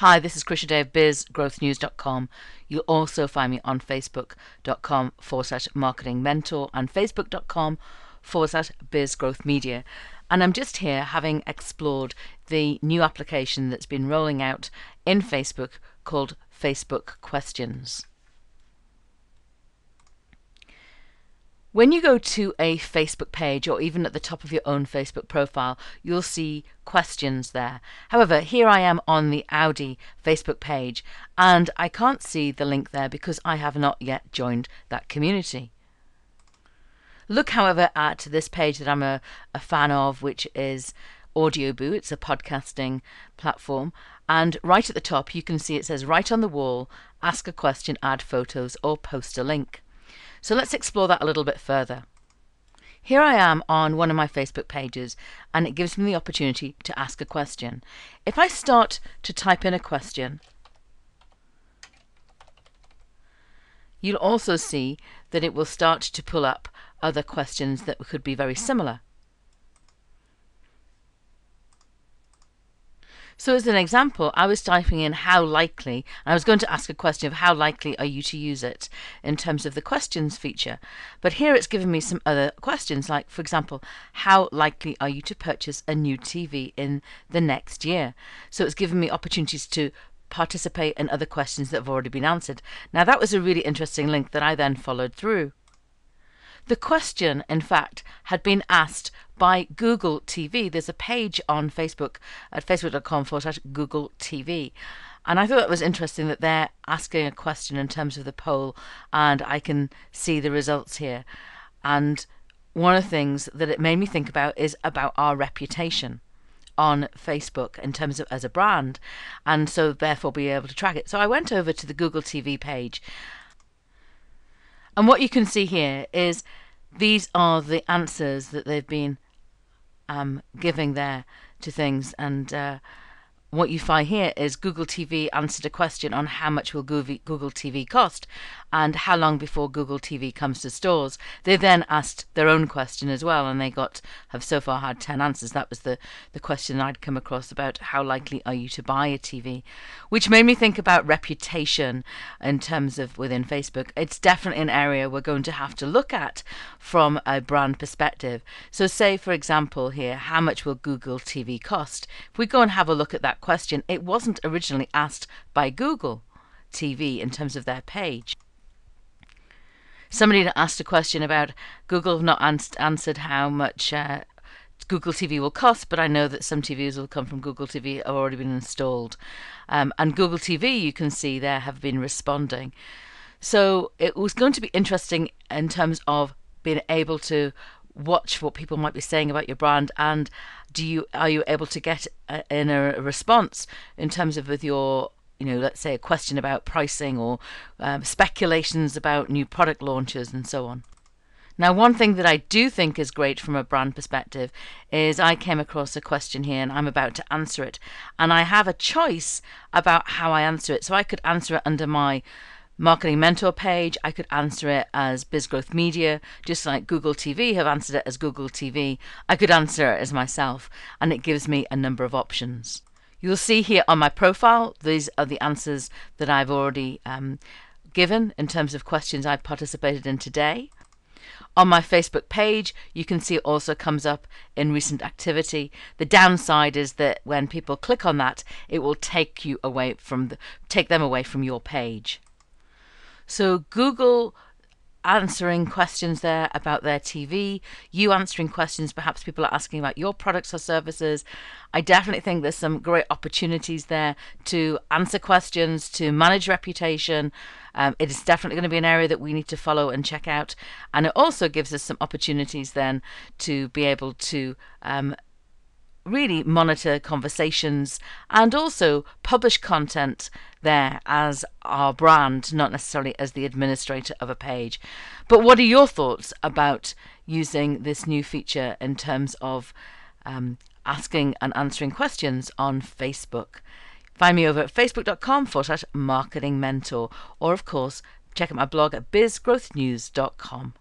Hi, this is Krishna of bizgrowthnews.com. You'll also find me on facebook.com/marketing mentor and facebook.com/bizgrowthmedia. And I'm just here having explored the new application that's been rolling out in Facebook called Facebook Questions. When you go to a Facebook page or even at the top of your own Facebook profile, you'll see questions there. However, here I am on the Audi Facebook page and I can't see the link there because I have not yet joined that community. Look, however, at this page that I'm a fan of, which is Audioboo. It's a podcasting platform. And right at the top, you can see it says right on the wall, ask a question, add photos, or post a link. So let's explore that a little bit further. Here I am on one of my Facebook pages and it gives me the opportunity to ask a question. If I start to type in a question, you'll also see that it will start to pull up other questions that could be very similar. So as an example, I was typing in how likely, and I was going to ask a question of how likely are you to use it in terms of the questions feature. But here it's given me some other questions, like, for example, how likely are you to purchase a new TV in the next year? So it's given me opportunities to participate in other questions that have already been answered. Now that was a really interesting link that I then followed through. The question, in fact, had been asked by Google TV. There's a page on Facebook at facebook.com/Google TV. And I thought it was interesting that they're asking a question in terms of the poll, and I can see the results here. And one of the things that it made me think about is about our reputation on Facebook in terms of as a brand, and so therefore be able to track it. So I went over to the Google TV page. And what you can see here is these are the answers that they've been giving there to things. And what you find here is Google TV answered a question on how much will Google TV cost and how long before Google TV comes to stores. They then asked their own question as well, and they have so far had 10 answers. That was the question I'd come across about how likely are you to buy a TV, which made me think about reputation in terms of within Facebook. It's definitely an area we're going to have to look at from a brand perspective. So say, for example, here, how much will Google TV cost? If we go and have a look at that question, it wasn't originally asked by Google TV in terms of their page. Somebody asked a question about Google have not answered how much Google TV will cost, but I know that some TVs will come from Google TV have already been installed. And Google TV, you can see there, have been responding. So it was going to be interesting in terms of being able to watch what people might be saying about your brand, and are you able to get in a response in terms of with your, let's say a question about pricing or speculations about new product launches and so on. Now, one thing that I do think is great from a brand perspective is I came across a question here and I'm about to answer it, and I have a choice about how I answer it. So I could answer it under my Marketing Mentor page, I could answer it as BizGrowth Media, just like Google TV have answered it as Google TV. I could answer it as myself, and it gives me a number of options. You'll see here on my profile, these are the answers that I've already given in terms of questions I've participated in today. On my Facebook page, you can see it also comes up in recent activity. The downside is that when people click on that, it will take them away from your page. So Google answering questions there about their TV, you answering questions perhaps people are asking about your products or services. I definitely think there's some great opportunities there to answer questions, to manage reputation. It is definitely going to be an area that we need to follow and check out. And it also gives us some opportunities then to be able to really monitor conversations and also publish content there as our brand, not necessarily as the administrator of a page. But what are your thoughts about using this new feature in terms of asking and answering questions on Facebook? Find me over at facebook.com/marketing mentor, or of course check out my blog at bizgrowthnews.com.